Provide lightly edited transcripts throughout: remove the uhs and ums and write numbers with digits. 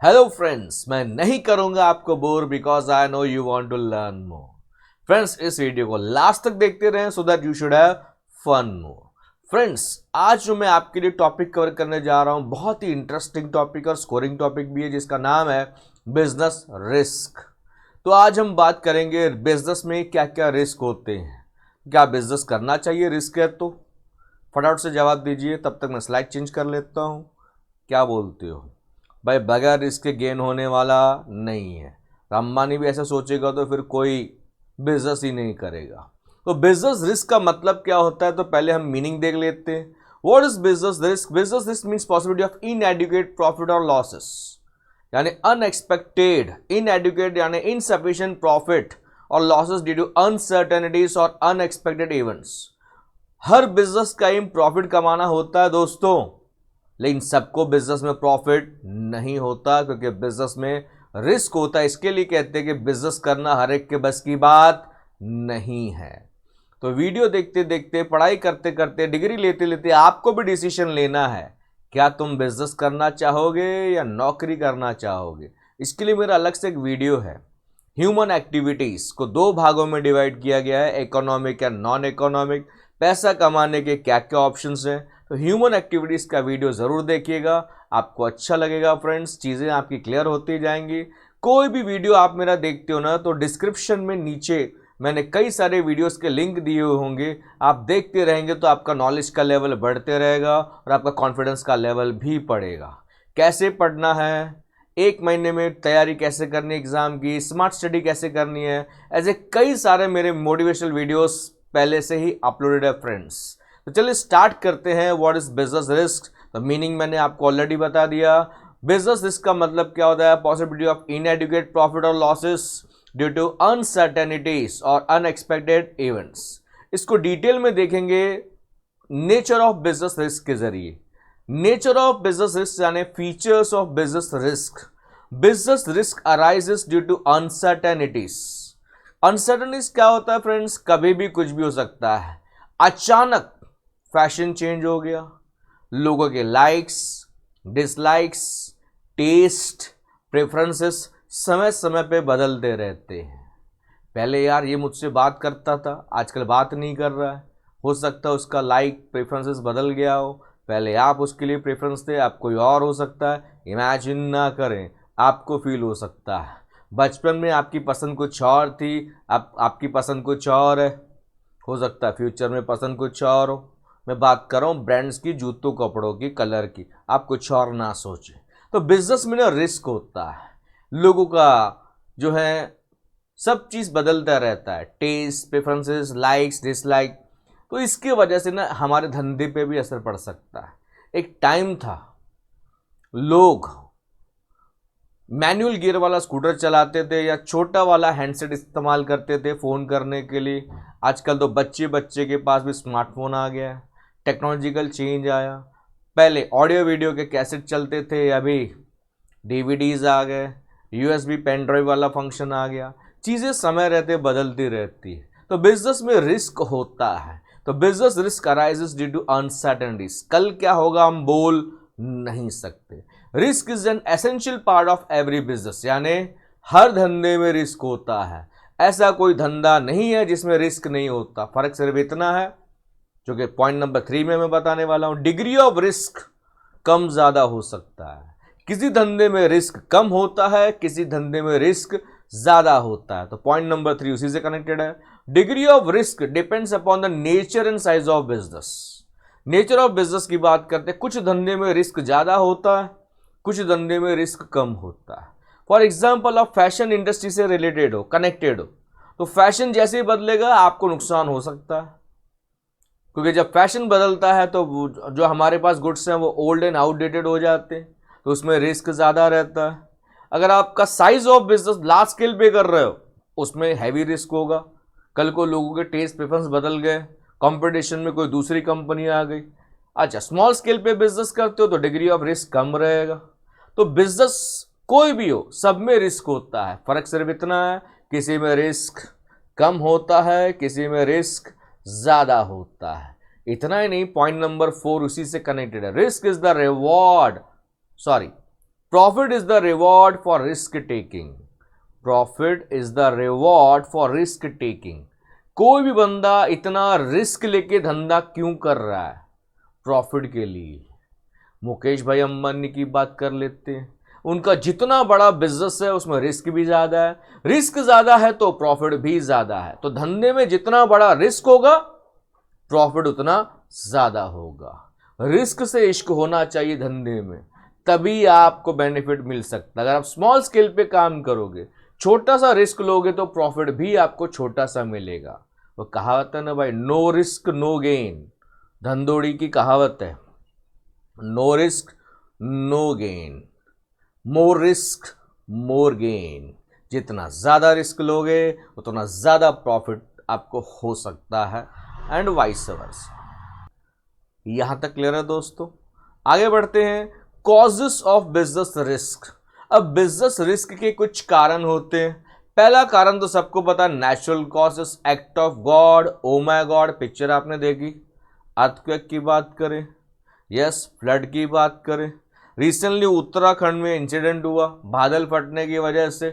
Hello friends, मैं नहीं करूंगा आपको bore because I know you want to learn more. Friends, इस वीडियो को लास्ट तक देखते रहें so that you should have fun more. Friends, आज जो मैं आपके लिए टॉपिक कवर करने जा रहा हूं बहुत ही इंटरेस्टिंग टॉपिक और स्कोरिंग टॉपिक भी है, जिसका नाम है बिजनेस रिस्क। तो आज हम बात करेंगे बिजनेस में क्या क्या रिस्क होते हैं, क्या बिजनेस करना चाहिए रिस्क है तो। फटाफट से जवाब दीजिए, तब तक मैं स्लाइड चेंज कर लेता हूं। क्या बोलते हो भाई? बगैर रिस्क के गेन होने वाला नहीं है। अंबानी भी ऐसा सोचेगा तो फिर कोई बिजनेस ही नहीं करेगा। तो बिजनेस रिस्क का मतलब क्या होता है, तो पहले हम मीनिंग देख लेते हैं। What is business risk? Business risk means possibility of inadequate profit और लॉसेस, यानी अनएक्सपेक्टेड, इनएडुकेट यानी इनसफिशिएंट प्रॉफिट और लॉसेस ड्यू टू अनसर्टेनिटीज और अनएक्सपेक्टेड इवेंट्स। हर बिजनेस का एम प्रॉफिट कमाना होता है दोस्तों, लेकिन सबको बिजनेस में प्रॉफिट नहीं होता, क्योंकि बिजनेस में रिस्क होता है। इसके लिए कहते हैं कि बिजनेस करना हर एक के बस की बात नहीं है। तो वीडियो देखते देखते, पढ़ाई करते करते, डिग्री लेते लेते आपको भी डिसीजन लेना है, क्या तुम बिजनेस करना चाहोगे या नौकरी करना चाहोगे। इसके लिए मेरा अलग से एक वीडियो है। ह्यूमन एक्टिविटीज को दो भागों में डिवाइड किया गया है, इकोनॉमिक या नॉन इकोनॉमिक। पैसा कमाने के क्या क्या ऑप्शंस हैं, तो ह्यूमन एक्टिविटीज का वीडियो जरूर देखिएगा, आपको अच्छा लगेगा। फ्रेंड्स, चीजें आपकी क्लियर होती जाएंगी। कोई भी वीडियो आप मेरा देखते हो ना, तो डिस्क्रिप्शन में नीचे मैंने कई सारे वीडियोस के लिंक दिए हुए होंगे, आप देखते रहेंगे तो आपका नॉलेज का लेवल बढ़ते रहेगा और आपका कॉन्फिडेंस का लेवल भी बढ़ेगा। कैसे पढ़ना है, एक महीने में तैयारी कैसे करनी है एग्जाम की, स्मार्ट स्टडी कैसे करनी है, ऐसे कई सारे मेरे मोटिवेशनल वीडियोस पहले से ही अपलोडेड है फ्रेंड्स। तो चलिए स्टार्ट करते हैं। What is business risk? तो मीनिंग मैंने आपको ऑलरेडी बता दिया। बिजनेस रिस्क का मतलब क्या होता है? पॉसिबिलिटी ऑफ इनएडुकेट प्रॉफिट और लॉसेस ड्यू टू अनसर्टेनिटीज और अनएक्सपेक्टेड इवेंट्स। इसको डिटेल में देखेंगे नेचर ऑफ बिजनेस रिस्क के जरिए। नेचर ऑफ बिजनेस रिस्क यानी features of business risk. Business risk arises due to uncertainties. Uncertainties क्या होता है फ्रेंड्स? कभी भी कुछ भी हो सकता है। अचानक फैशन चेंज हो गया, लोगों के लाइक्स, डिसलाइक्स, टेस्ट, प्रेफरेंसेस समय समय पे बदलते रहते हैं। पहले यार ये मुझसे बात करता था, आजकल बात नहीं कर रहा है। हो सकता है उसका लाइक प्रेफरेंसेस बदल गया हो। पहले आप उसके लिए प्रेफरेंस थे, अब कोई और हो सकता है। इमेजिन ना करें, आपको फील हो सकता है बचपन में आपकी पसंद कुछ और थी, अब आपकी पसंद कुछ और है। हो सकता है फ्यूचर में पसंद कुछ और हो। मैं बात कर रहा हूँ ब्रांड्स की, जूतों कपड़ों की, कलर की, आप कुछ और ना सोचें। तो बिजनेस में ना रिस्क होता है, लोगों का जो है सब चीज़ बदलता रहता है, टेस्ट, प्रेफरेंसेस, लाइक्स, डिसलाइक। तो इसके वजह से ना हमारे धंधे पे भी असर पड़ सकता है। एक टाइम था लोग मैनुअल गियर वाला स्कूटर चलाते थे या छोटा वाला हैंडसेट इस्तेमाल करते थे फ़ोन करने के लिए। आजकल तो बच्चे बच्चे के पास भी स्मार्टफोन आ गया है, टेक्नोलॉजिकल चेंज आया। पहले ऑडियो वीडियो के कैसेट चलते थे, अभी डीवीडीज आ गए, यूएसबी पेन ड्राइव वाला फंक्शन आ गया। चीज़ें समय रहते बदलती रहती है, तो बिजनेस में रिस्क होता है। तो business risk arises due to uncertainties. कल क्या होगा हम बोल नहीं सकते। Risk is an essential part of every business, यानी हर धंधे में रिस्क होता है। ऐसा कोई धंधा नहीं है जिसमें रिस्क नहीं होता। फर्क सिर्फ इतना है, जो कि पॉइंट नंबर 3 में मैं बताने वाला हूं, डिग्री ऑफ रिस्क कम ज्यादा हो सकता है। किसी धंधे में रिस्क कम होता है, किसी धंधे में रिस्क ज्यादा होता है। तो पॉइंट नंबर 3 उसी से कनेक्टेड है। Degree of risk depends upon the nature and size of business. Nature of business की बात करते हैं, कुछ धंधे में रिस्क ज्यादा होता है, कुछ धंधे में रिस्क कम होता है। फॉर एग्जाम्पल, आप फैशन इंडस्ट्री से रिलेटेड हो, कनेक्टेड हो, तो फैशन जैसे ही बदलेगा आपको नुकसान हो सकता है, क्योंकि जब फैशन बदलता है तो जो हमारे पास गुड्स हैं वो ओल्ड एंड आउटडेटेड हो जाते हैं, तो उसमें रिस्क ज़्यादा रहता है। अगर आपका size of business large scale पे कर रहे हो, उसमें हैवी रिस्क होगा। कल को लोगों के टेस्ट प्रेफरेंस बदल गए, कंपटीशन में कोई दूसरी कंपनी आ गई। अच्छा, स्मॉल स्केल पे बिजनेस करते हो तो डिग्री ऑफ रिस्क कम रहेगा। तो बिजनेस कोई भी हो, सब में रिस्क होता है। फर्क सिर्फ इतना है, किसी में रिस्क कम होता है, किसी में रिस्क ज्यादा होता है। इतना ही नहीं, पॉइंट नंबर 4 उसी से कनेक्टेड है। Risk is the reward, sorry, profit is the reward for risk taking. Profit is the reward for risk taking. कोई भी बंदा इतना रिस्क लेके धंधा क्यों कर रहा है? प्रॉफिट के लिए। मुकेश भाई अंबानी की बात कर लेते हैं, उनका जितना बड़ा बिजनेस है उसमें रिस्क भी ज्यादा है, रिस्क ज्यादा है तो प्रॉफिट भी ज्यादा है। तो धंधे में जितना बड़ा रिस्क होगा प्रॉफिट उतना ज्यादा होगा। रिस्क से इश्क होना चाहिए धंधे में, तभी आपको बेनिफिट मिल सकता है। अगर आप स्मॉल स्केल पे काम करोगे, छोटा सा रिस्क लोगे तो प्रॉफिट भी आपको छोटा सा मिलेगा। वो कहावत है ना भाई, नो रिस्क नो गेन। धंधोड़ी की कहावत है, no risk no gain, more risk more gain. जितना ज़्यादा रिस्क लोगे उतना ज़्यादा प्रॉफिट आपको हो सकता है, एंड वाइस वर्सा। यहां तक क्लियर है दोस्तों? आगे बढ़ते हैं, कॉजेस ऑफ बिजनेस रिस्क। अब बिजनेस रिस्क के कुछ कारण होते हैं। पहला कारण तो सबको पता, natural causes, act of God, oh my God picture आपने देखी। अर्थक्वेक की बात करें, यस, फ्लड की बात करें, रिसेंटली उत्तराखंड में इंसिडेंट हुआ, बादल फटने की वजह से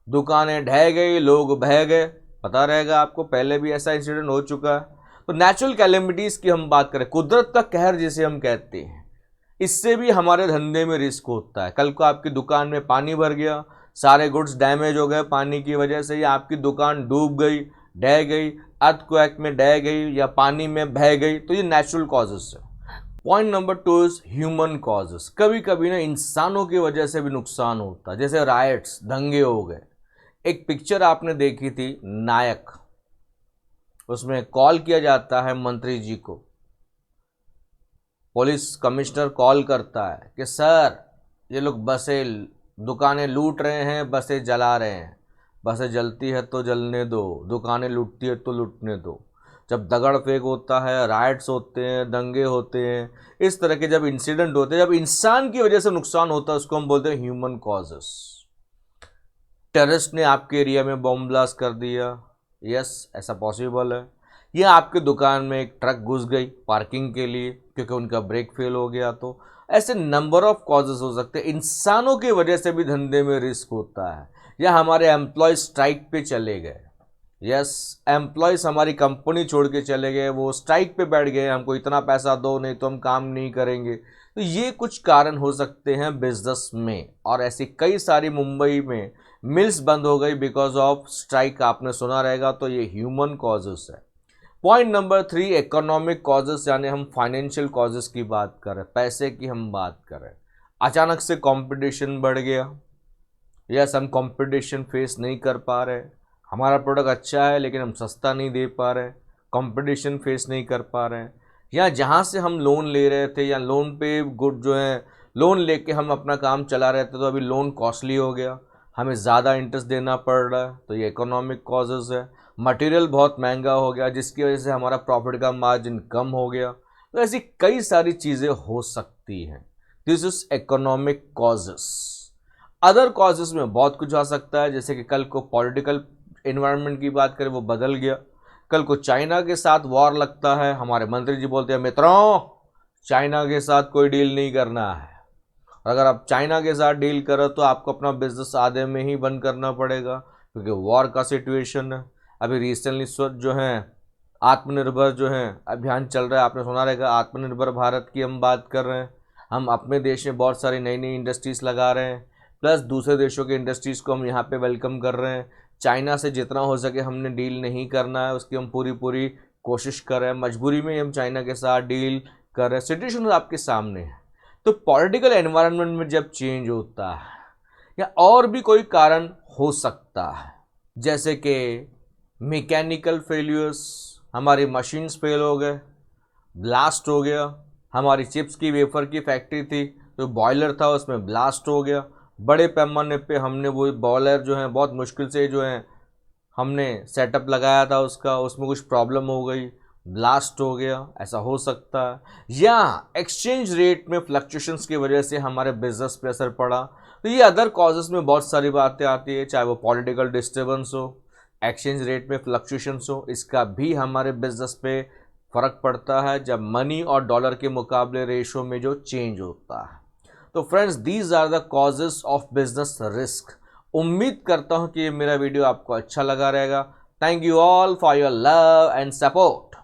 दुकानें ढह गई, लोग बह गए। पता रहेगा आपको, पहले भी ऐसा इंसिडेंट हो चुका है। तो नेचुरल कैलेमिटीज की हम बात करें, कुदरत का कहर जिसे हम कहते हैं, इससे भी हमारे धंधे में रिस्क होता है। कल को आपकी दुकान में पानी भर गया, सारे गुड्स डैमेज हो गए पानी की वजह से, या आपकी दुकान डूब गई, ढह गई, अर्थक्वेक में ढह गई या पानी में बह गई, तो ये नेचुरल कॉजेस है। Point number 2 is human causes. कभी कभी ना इंसानों की वजह से भी नुकसान होता है, जैसे राइट्स, दंगे हो गए। एक पिक्चर आपने देखी थी नायक, उसमें कॉल किया जाता है मंत्री जी को, पुलिस कमिश्नर कॉल करता है कि सर ये लोग बसें, दुकानें लूट रहे हैं, बसें जला रहे हैं। बसें जलती है तो जलने दो, दुकानें लूटती है तो लूटने दो। जब दगड़ फेंक होता है, राइट्स होते हैं, दंगे होते हैं, इस तरह के जब इंसिडेंट होते हैं, जब इंसान की वजह से नुकसान होता है, उसको हम बोलते हैं ह्यूमन कॉजेस। टेररिस्ट ने आपके एरिया में बॉम्ब ब्लास्ट कर दिया, यस, ऐसा पॉसिबल है। या आपके दुकान में एक ट्रक घुस गई पार्किंग के लिए क्योंकि उनका ब्रेक फेल हो गया। तो ऐसे नंबर ऑफ कॉजेस हो सकते हैं। इंसानों की वजह से भी धंधे में रिस्क होता है। या हमारे एम्प्लॉय स्ट्राइक पे चले गए, यस, एम्प्लॉयज़ हमारी कंपनी छोड़ के चले गए, वो स्ट्राइक पे बैठ गए, हमको इतना पैसा दो नहीं तो हम काम नहीं करेंगे। तो ये कुछ कारण हो सकते हैं बिजनेस में, और ऐसी कई सारी मुंबई में मिल्स बंद हो गई बिकॉज ऑफ स्ट्राइक, आपने सुना रहेगा। तो ये ह्यूमन कॉजेस है। पॉइंट नंबर 3, इकोनॉमिक कॉजेस, यानी हम फाइनेंशियल कॉजेस की बात करें, पैसे की हम बात करें। अचानक से कंपटीशन बढ़ गया, यस, हम कंपटीशन फेस नहीं कर पा रहे, हमारा प्रोडक्ट अच्छा है लेकिन हम सस्ता नहीं दे पा रहे, कंपटीशन फेस नहीं कर पा रहे हैं। या जहाँ से हम लोन ले रहे थे या लोन पे गुड जो है, लोन लेके हम अपना काम चला रहे थे, तो अभी लोन कॉस्टली हो गया, हमें ज़्यादा इंटरेस्ट देना पड़ रहा है, तो ये इकोनॉमिक कॉजेज़ है। मटेरियल बहुत महंगा हो गया जिसकी वजह से हमारा प्रॉफिट का मार्जिन कम हो गया। तो ऐसी कई सारी चीज़ें हो सकती हैं। This is economic causes. Other causes में बहुत कुछ आ सकता है, जैसे कि कल को पॉलिटिकल एनवायरनमेंट की बात करें, वो बदल गया, कल को चाइना के साथ वॉर लगता है, हमारे मंत्री जी बोलते हैं मित्रों चाइना के साथ कोई डील नहीं करना है। अगर आप चाइना के साथ डील करो तो आपको अपना बिजनेस आधे में ही बंद करना पड़ेगा, क्योंकि वॉर का सिचुएशन है। अभी रिसेंटली जो है आत्मनिर्भर जो है अभियान चल रहा है, आपने सुना रहेगा, आत्मनिर्भर भारत की हम बात कर रहे हैं। हम अपने देश में बहुत सारी नई नई इंडस्ट्रीज़ लगा रहे हैं, प्लस दूसरे देशों के इंडस्ट्रीज़ को हम यहाँ पे वेलकम कर रहे हैं। चाइना से जितना हो सके हमने डील नहीं करना है, उसकी हम पूरी कोशिश कर रहे हैं। मजबूरी में हम चाइना के साथ डील कर रहे हैं। सिचुएशन आपके सामने है। तो पॉलिटिकल एनवायरनमेंट में जब चेंज होता है, या और भी कोई कारण हो सकता है, जैसे कि मैकेनिकल फेल्यूर्स, हमारी मशीन्स फेल हो गए, ब्लास्ट हो गया, हमारी चिप्स की वेफर की फैक्ट्री थी, तो बॉयलर था उसमें ब्लास्ट हो गया, बड़े पैमाने पे हमने वो बॉयलर जो है बहुत मुश्किल से जो है हमने सेटअप लगाया था उसका, उसमें कुछ प्रॉब्लम हो गई, ब्लास्ट हो गया, ऐसा हो सकता है। या एक्सचेंज रेट में फ्लक्चुएशंस की वजह से हमारे बिजनेस पे असर पड़ा। तो ये अदर कॉजेस में बहुत सारी बातें आती है, चाहे वो पॉलिटिकल डिस्टर्बेंस हो, एक्सचेंज रेट में फ्लक्चुएशंस हो, इसका भी हमारे बिजनेस पे फ़र्क पड़ता है जब मनी और डॉलर के मुकाबले रेशो में जो चेंज होता है। तो friends these are the causes of business risk. उम्मीद करता हूं कि ये मेरा वीडियो आपको अच्छा लगा रहेगा। Thank you all for your love and support.